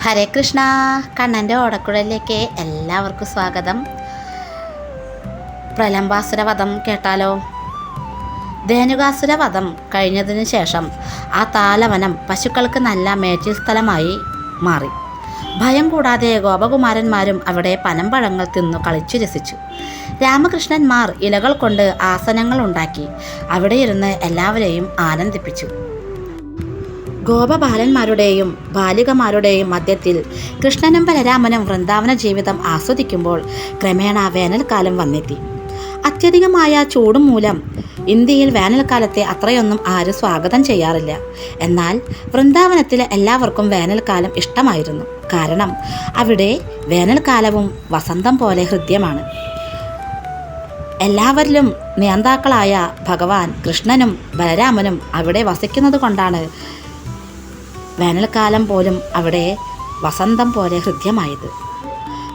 ഹരേ കൃഷ്ണ. കണ്ണൻ്റെ ഓടക്കുഴലിലേക്ക് എല്ലാവർക്കും സ്വാഗതം. പ്രലംബാസുര വധം കേട്ടാലോ? ധേനുകാസുര വധം കഴിഞ്ഞതിനു ശേഷം ആ താലവനം പശുക്കൾക്ക് നല്ല മേച്ചിൽ സ്ഥലമായി മാറി. ഭയം കൂടാതെ ഗോപകുമാരന്മാരും അവിടെ പനമ്പഴങ്ങൾ തിന്നു കളിച്ചു രസിച്ചു. രാമകൃഷ്ണന്മാർ ഇലകൾ കൊണ്ട് ആസനങ്ങൾ ഉണ്ടാക്കി അവിടെ ഇരുന്ന് എല്ലാവരെയും ആനന്ദിപ്പിച്ചു. ഗോപബാലന്മാരുടെയും ബാലികമാരുടെയും മധ്യത്തിൽ കൃഷ്ണനും ബലരാമനും വൃന്ദാവന ജീവിതം ആസ്വദിക്കുമ്പോൾ ക്രമേണ വേനൽക്കാലം വന്നെത്തി. അത്യധികമായ ചൂടും മൂലം ഇന്ത്യയിൽ വേനൽക്കാലത്തെ അത്രയൊന്നും ആരും സ്വാഗതം ചെയ്യാറില്ല. എന്നാൽ വൃന്ദാവനത്തിലെ എല്ലാവർക്കും വേനൽക്കാലം ഇഷ്ടമായിരുന്നു. കാരണം അവിടെ വേനൽക്കാലവും വസന്തം പോലെ ഹൃദ്യമാണ്. എല്ലാവരിലും നിയന്താക്കളായ ഭഗവാൻ കൃഷ്ണനും ബലരാമനും അവിടെ വസിക്കുന്നത് കൊണ്ടാണ് വേനൽക്കാലം പോലും അവിടെ വസന്തം പോലെ ഹൃദ്യമായത്.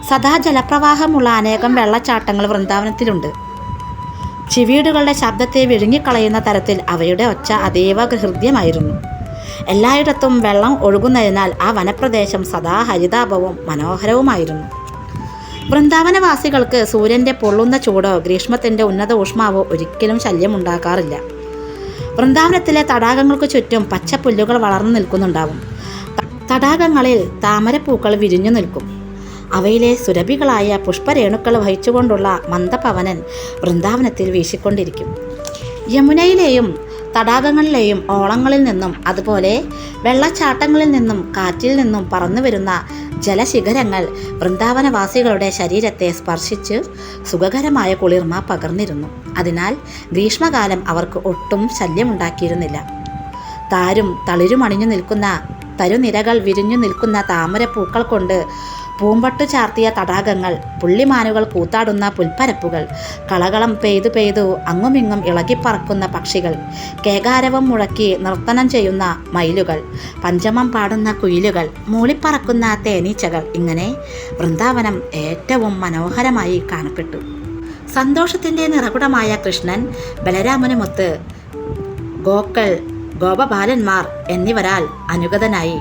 സദാ ജലപ്രവാഹമുള്ള അനേകം വെള്ളച്ചാട്ടങ്ങൾ വൃന്ദാവനത്തിലുണ്ട്. ചിവീടുകളുടെ ശബ്ദത്തെ വിഴുങ്ങിക്കളയുന്ന തരത്തിൽ അവയുടെ ഒച്ച അതീവ ഹൃദ്യമായിരുന്നു. എല്ലായിടത്തും വെള്ളം ഒഴുകുന്നതിനാൽ ആ വനപ്രദേശം സദാ ഹരിതാപവും മനോഹരവുമായിരുന്നു. വൃന്ദാവനവാസികൾക്ക് സൂര്യൻ്റെ പൊള്ളുന്ന ചൂടോ ഗ്രീഷ്മത്തിൻ്റെ ഉന്നത ഊഷ്മാവോ ഒരിക്കലും ശല്യമുണ്ടാക്കാറില്ല. വൃന്ദാവനത്തിലെ തടാകങ്ങൾക്ക് ചുറ്റും പച്ചപ്പുല്ലുകൾ വളർന്നു നിൽക്കുന്നുണ്ടാവും. തടാകങ്ങളിൽ താമരപ്പൂക്കൾ വിരിഞ്ഞു നിൽക്കും. അവയിലെ സുരഭികളായ പുഷ്പരേണുക്കൾ വഹിച്ചുകൊണ്ടുള്ള മന്ദപവനൻ വൃന്ദാവനത്തിൽ വീശിക്കൊണ്ടിരിക്കും. യമുനയിലെയും തടാകങ്ങളിലെയും ഓളങ്ങളിൽ നിന്നും അതുപോലെ വെള്ളച്ചാട്ടങ്ങളിൽ നിന്നും കാറ്റിൽ നിന്നും പറന്നു വരുന്ന ജലശിഖരങ്ങൾ വൃന്ദാവനവാസികളുടെ ശരീരത്തെ സ്പർശിച്ച് സുഖകരമായ കുളിർമ പകർന്നിരുന്നു. അതിനാൽ ഗ്രീഷ്മകാലം അവർക്ക് ഒട്ടും ശല്യമുണ്ടാക്കിയിരുന്നില്ല. താരും തളിരുമണിഞ്ഞു നിൽക്കുന്ന തരുനിരകൾ വിരിഞ്ഞു നിൽക്കുന്ന താമരപ്പൂക്കൾ കൊണ്ട് പൂമ്പട്ടു ചാർത്തിയ തടാകങ്ങൾ, പുള്ളിമാനുകൾ കൂത്താടുന്ന പുൽപ്പരപ്പുകൾ, കളകളം പെയ്തു പെയ്തു അങ്ങുമിങ്ങും ഇളകിപ്പറക്കുന്ന പക്ഷികൾ, കേകാരവം മുഴക്കി നർത്തനം ചെയ്യുന്ന മയിലുകൾ, പഞ്ചമം പാടുന്ന കുയിലുകൾ, മൂളിപ്പറക്കുന്ന തേനീച്ചകൾ, ഇങ്ങനെ വൃന്ദാവനം ഏറ്റവും മനോഹരമായി കാണപ്പെട്ടു. സന്തോഷത്തിൻ്റെ നിറകുടമായ കൃഷ്ണൻ ബലരാമനുമൊത്ത് ഗോക്കൾ, ഗോപബാലന്മാർ എന്നിവരാൽ അനുഗതനായി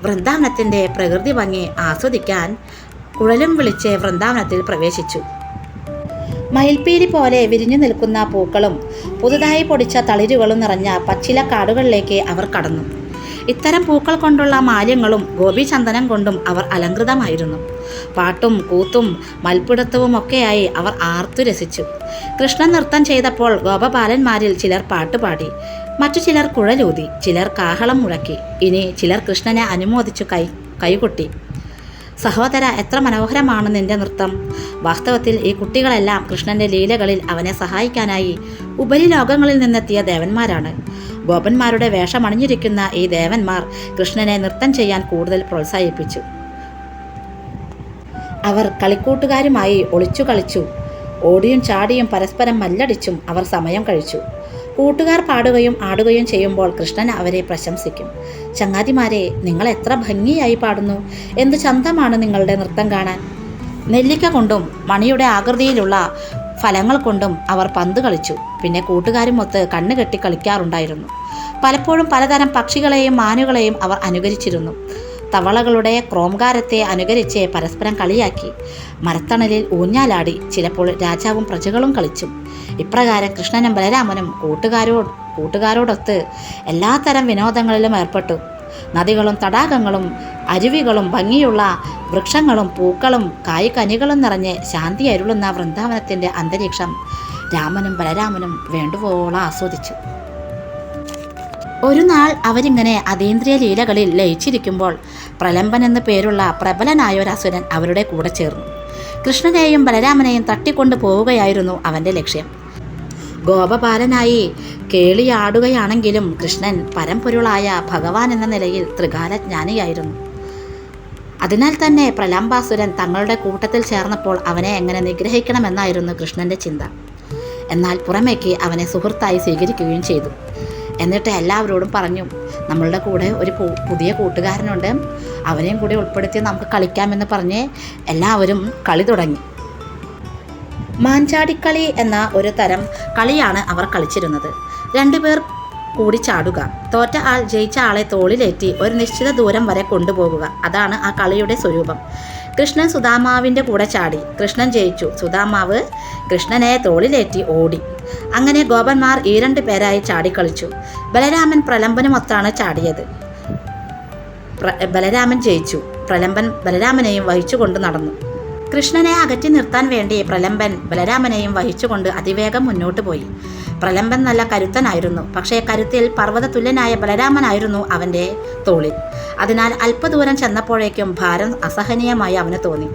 വൃന്ദാവനത്തിൻ്റെ പ്രകൃതി ഭംഗി ആസ്വദിക്കാൻ കുഴലും വിളിച്ച് വൃന്ദാവനത്തിൽ പ്രവേശിച്ചു. മയിൽപ്പീലി പോലെ വിരിഞ്ഞു നിൽക്കുന്ന പൂക്കളും പുതുതായി പൊടിച്ച തളിരുകളും നിറഞ്ഞ പച്ചില കാടുകളിലേക്ക് അവർ കടന്നു. ഇത്തരം പൂക്കൾ കൊണ്ടുള്ള മാല്യങ്ങളും ഗോപീചന്ദനം കൊണ്ടും അവർ അലങ്കൃതമായിരുന്നു. പാട്ടും കൂത്തും മൽപ്പിടുത്തവുമൊക്കെയായി അവർ ആർത്തു രസിച്ചു. കൃഷ്ണൻ നൃത്തം ചെയ്തപ്പോൾ ഗോപബാലന്മാരിൽ ചിലർ പാട്ടുപാടി, മറ്റു ചിലർ കുഴലൂതി, ചിലർ കാഹളം മുഴക്കി, ഇനി ചിലർ കൃഷ്ണനെ അനുമോദിച്ചു കൈകൊട്ടി. സഹോദര, എത്ര മനോഹരമാണ് നിന്റെ നൃത്തം! വാസ്തവത്തിൽ ഈ കുട്ടികളെല്ലാം കൃഷ്ണന്റെ ലീലകളിൽ അവനെ സഹായിക്കാനായി ഉപരിലോകങ്ങളിൽ നിന്നെത്തിയ ദേവന്മാരാണ്. ഗോപന്മാരുടെ വേഷമണിഞ്ഞിരിക്കുന്ന ഈ ദേവന്മാർ കൃഷ്ണനെ നൃത്തം ചെയ്യാൻ കൂടുതൽ പ്രോത്സാഹിപ്പിച്ചു. അവർ കളിക്കൂട്ടുകാരുമായി ഒളിച്ചു കളിച്ചു. ഓടിയും ചാടിയും പരസ്പരം മല്ലടിച്ചും അവർ സമയം കഴിച്ചു. കൂട്ടുകാർ പാടുകയും ആടുകയും ചെയ്യുമ്പോൾ കൃഷ്ണൻ അവരെ പ്രശംസിക്കും. ചങ്ങാതിമാരെ, നിങ്ങൾ എത്ര ഭംഗിയായി പാടുന്നു! എന്തു ചന്തമാണ് നിങ്ങളുടെ നൃത്തം കാണാൻ! നെല്ലിക്ക കൊണ്ടും മണിയുടെ ആകൃതിയിലുള്ള ഫലങ്ങൾ കൊണ്ടും അവർ പന്ത് കളിച്ചു. പിന്നെ കൂട്ടുകാരുമൊത്ത് കണ്ണുകെട്ടി കളിക്കാറുണ്ടായിരുന്നു. പലപ്പോഴും പലതരം പക്ഷികളെയും മാനുകളെയും അവർ അനുകരിച്ചിരുന്നു. തവളകളുടെ ക്രോംകാരത്തെ അനുകരിച്ച് പരസ്പരം കളിയാക്കി. മരത്തണലിൽ ഊഞ്ഞാലാടി. ചിലപ്പോൾ രാജാവും പ്രജകളും കളിച്ചു. ഇപ്രകാരം കൃഷ്ണനും ബലരാമനും കൂട്ടുകാരോടൊത്ത് എല്ലാത്തരം വിനോദങ്ങളിലും ഏർപ്പെട്ടു. നദികളും തടാകങ്ങളും അരുവികളും ഭംഗിയുള്ള വൃക്ഷങ്ങളും പൂക്കളും കായ്കനികളും നിറഞ്ഞ് ശാന്തി അരുളുന്ന വൃന്ദാവനത്തിൻ്റെ അന്തരീക്ഷം രാമനും ബലരാമനും വേണ്ടുവോളം ആസ്വദിച്ചു. ഒരു നാൾ അവരിങ്ങനെ അതീന്ദ്രിയ ലീലകളിൽ ലയിച്ചിരിക്കുമ്പോൾ പ്രലംബൻ എന്നു പേരുള്ള പ്രബലനായ ഒരു അസുരൻ അവരുടെ കൂടെ ചേർന്നു. കൃഷ്ണനെയും ബലരാമനെയും തട്ടിക്കൊണ്ടു പോവുകയായിരുന്നു അവൻ്റെ ലക്ഷ്യം. ഗോപബാലനായി കേളിയാടുകയാണെങ്കിലും കൃഷ്ണൻ പരമ്പൊരുളായ ഭഗവാൻ എന്ന നിലയിൽ ത്രികാലജ്ഞാനിയായിരുന്നു. അതിനാൽ തന്നെ പ്രലംബാസുരൻ തങ്ങളുടെ കൂട്ടത്തിൽ ചേർന്നപ്പോൾ അവനെ എങ്ങനെ നിഗ്രഹിക്കണമെന്നായിരുന്നു കൃഷ്ണൻ്റെ ചിന്ത. എന്നാൽ പുറമേക്ക് അവനെ സുഹൃത്തായി സ്വീകരിക്കുകയും ചെയ്തു. എന്നിട്ട് എല്ലാവരോടും പറഞ്ഞു, നമ്മളുടെ കൂടെ ഒരു പുതിയ കൂട്ടുകാരനുണ്ട്, അവനെയും കൂടി ഉൾപ്പെടുത്തി നമുക്ക് കളിക്കാമെന്ന് പറഞ്ഞ് എല്ലാവരും കളി തുടങ്ങി. മാഞ്ചാടിക്കളി എന്ന ഒരു തരം കളിയാണ് അവർ കളിച്ചിരുന്നത്. രണ്ടുപേർ കൂടി ചാടുക. തോറ്റ ആൾ ജയിച്ച ആളെ തോളിലേറ്റി ഒരു നിശ്ചിത ദൂരം വരെ കൊണ്ടുപോകുക. അതാണ് ആ കളിയുടെ സ്വരൂപം. കൃഷ്ണൻ സുദാമാവിൻ്റെ കൂടെ ചാടി. കൃഷ്ണൻ ജയിച്ചു. സുദാമാവ് കൃഷ്ണനെ തോളിലേറ്റി ഓടി. അങ്ങനെ ഗോപന്മാർ ഈ 2 പേരായി ചാടിക്കളിച്ചു. ബലരാമൻ പ്രലംബനുമൊത്താണ് ചാടിയത്. ബലരാമൻ ജയിച്ചു. പ്രലംബൻ ബലരാമനെയും വഹിച്ചുകൊണ്ട് നടന്നു. കൃഷ്ണനെ അകറ്റി നിർത്താൻ വേണ്ടി പ്രലംബൻ ബലരാമനെയും വഹിച്ചുകൊണ്ട് അതിവേഗം മുന്നോട്ട് പോയി. പ്രലംബൻ നല്ല കരുത്തനായിരുന്നു. പക്ഷേ കരുത്തിൽ പർവ്വതതുല്യനായ ബലരാമനായിരുന്നു അവൻ്റെ തോളിൽ. അതിനാൽ അല്പദൂരം ചെന്നപ്പോഴേക്കും ഭാരം അസഹനീയമായി അവന് തോന്നി.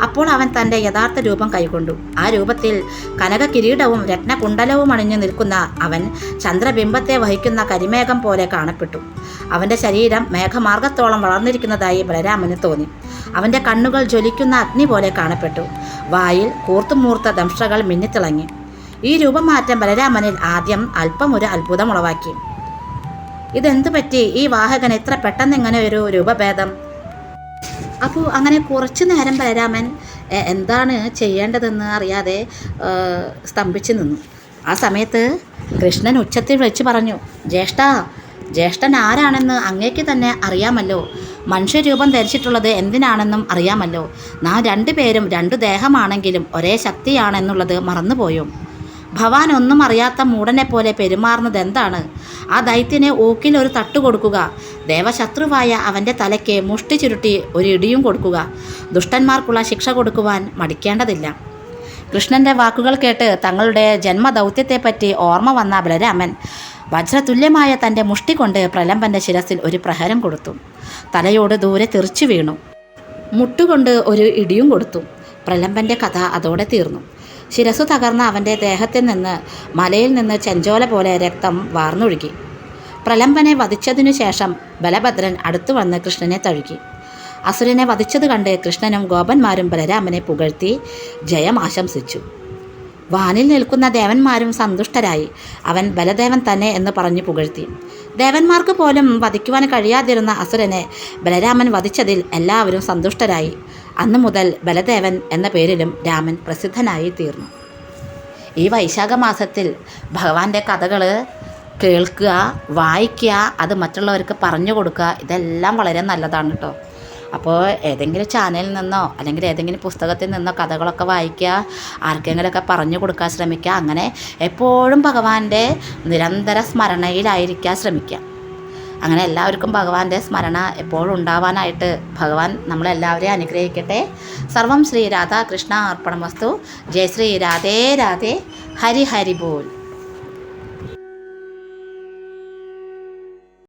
അപ്പോൾ അവൻ തൻ്റെ യഥാർത്ഥ രൂപം കൈക്കൊണ്ടു. ആ രൂപത്തിൽ കനക കിരീടവും രത്നകുണ്ടലവും അണിഞ്ഞു നിൽക്കുന്ന അവൻ ചന്ദ്രബിംബത്തെ വഹിക്കുന്ന കരിമേഘം പോലെ കാണപ്പെട്ടു. അവൻ്റെ ശരീരം മേഘമാർഗത്തോളം വളർന്നിരിക്കുന്നതായി ബലരാമന് തോന്നി. അവൻ്റെ കണ്ണുകൾ ജ്വലിക്കുന്ന അഗ്നി പോലെ കാണപ്പെട്ടു. വായിൽ കൂർത്തുമൂർത്ത ദംഷ്ട്രകൾ മിന്നിത്തിളങ്ങി. ഈ രൂപമാറ്റം ബലരാമനിൽ ആദ്യം അല്പമൊരു അത്ഭുതമുളവാക്കി. ഇതെന്തു പറ്റി? ഈ വാഹകൻ ഇത്ര പെട്ടെന്ന് ഇങ്ങനെ ഒരു രൂപഭേദം? അപ്പോൾ അങ്ങനെ കുറച്ചു നേരം ബലരാമൻ എന്താണ് ചെയ്യേണ്ടതെന്ന് അറിയാതെ സ്തംഭിച്ചു നിന്നു. ആ സമയത്ത് കൃഷ്ണൻ ഉച്ചത്തിൽ വിളിച്ചു പറഞ്ഞു, ജ്യേഷ്ഠൻ ആരാണെന്ന് അങ്ങേക്ക് തന്നെ അറിയാമല്ലോ. മനുഷ്യരൂപം ധരിച്ചിട്ടുള്ളത് എന്തിനാണെന്നും അറിയാമല്ലോ. നാം 2 പേരും 2 ദേഹമാണെങ്കിലും ഒരേ ശക്തിയാണെന്നുള്ളത് മറന്നുപോയോ? ഭവാൻ ഒന്നും അറിയാത്ത മൂടനെ പോലെ പെരുമാറുന്നത് എന്താണ്? ആ ദൈത്യനെ ഊക്കിൽ ഒരു തട്ടു കൊടുക്കുക. ദേവശത്രുവായ അവൻ്റെ തലയ്ക്ക് മുഷ്ടി ചുരുട്ടി ഒരു ഇടിയും കൊടുക്കുക. ദുഷ്ടന്മാർക്കുള്ള ശിക്ഷ കൊടുക്കുവാൻ മടിക്കേണ്ടതില്ല. കൃഷ്ണൻ്റെ വാക്കുകൾ കേട്ട് തങ്ങളുടെ ജന്മദൗത്യത്തെപ്പറ്റി ഓർമ്മ വന്ന ബലരാമൻ വജ്രതുല്യമായ തൻ്റെ മുഷ്ടി കൊണ്ട് പ്രലംബൻ്റെ ശിരസിൽ ഒരു പ്രഹരം കൊടുത്തു. തലയോട് ദൂരെ തെറിച്ചു വീണു. മുട്ടുകൊണ്ട് ഒരു ഇടിയും കൊടുത്തു. പ്രലംബൻ്റെ കഥ അതോടെ തീർന്നു. ശിരസ്സു തകർന്ന അവൻ്റെ ദേഹത്തിൽ നിന്ന് മലയിൽ നിന്ന് ചെഞ്ചോല പോലെ രക്തം വാർന്നൊഴുകി. പ്രലംബനെ വധിച്ചതിനു ശേഷം ബലഭദ്രൻ അടുത്തു വന്ന് കൃഷ്ണനെ തഴുകി. അസുരനെ വധിച്ചത് കണ്ട് കൃഷ്ണനും ഗോപന്മാരും ബലരാമനെ പുകഴ്ത്തി ജയം ആശംസിച്ചു. വാനിൽ നിൽക്കുന്ന ദേവന്മാരും സന്തുഷ്ടരായി. അവൻ ബലദേവൻ തന്നെ എന്ന് പറഞ്ഞു പുകഴ്ത്തി. ദേവന്മാർക്ക് പോലും വധിക്കുവാൻ കഴിയാതിരുന്ന അസുരനെ ബലരാമൻ വധിച്ചതിൽ എല്ലാവരും സന്തുഷ്ടരായി. അന്നു മുതൽ ബലദേവൻ എന്ന പേരിലും രാമൻ പ്രസിദ്ധനായി തീർന്നു. ഈ വൈശാഖ മാസത്തിൽ ഭഗവാന്റെ കഥകൾ കേൾക്കുക, വായിക്കുക, അത് മറ്റുള്ളവർക്ക് പറഞ്ഞു കൊടുക്കുക, ഇതെല്ലാം വളരെ നല്ലതാണ് കേട്ടോ. അപ്പോൾ ഏതെങ്കിലും ചാനലിൽ നിന്നോ അല്ലെങ്കിൽ ഏതെങ്കിലും പുസ്തകത്തിൽ നിന്നോ കഥകളൊക്കെ വായിക്കുക, ആർക്കെങ്കിലുമൊക്കെ പറഞ്ഞു കൊടുക്കാൻ ശ്രമിക്കുക. അങ്ങനെ എപ്പോഴും ഭഗവാന്റെ നിരന്തര സ്മരണയിലായിരിക്കാൻ ശ്രമിക്കുക. അങ്ങനെ എല്ലാവർക്കും ഭഗവാന്റെ സ്മരണ എപ്പോഴും ഉണ്ടാവാനായിട്ട് ഭഗവാൻ നമ്മളെല്ലാവരെയും അനുഗ്രഹിക്കട്ടെ. സർവം ശ്രീ രാധാകൃഷ്ണ അർപ്പണമസ്തു. ജയ ശ്രീ രാധേ രാധേ. ഹരി ഹരി ബോൽ.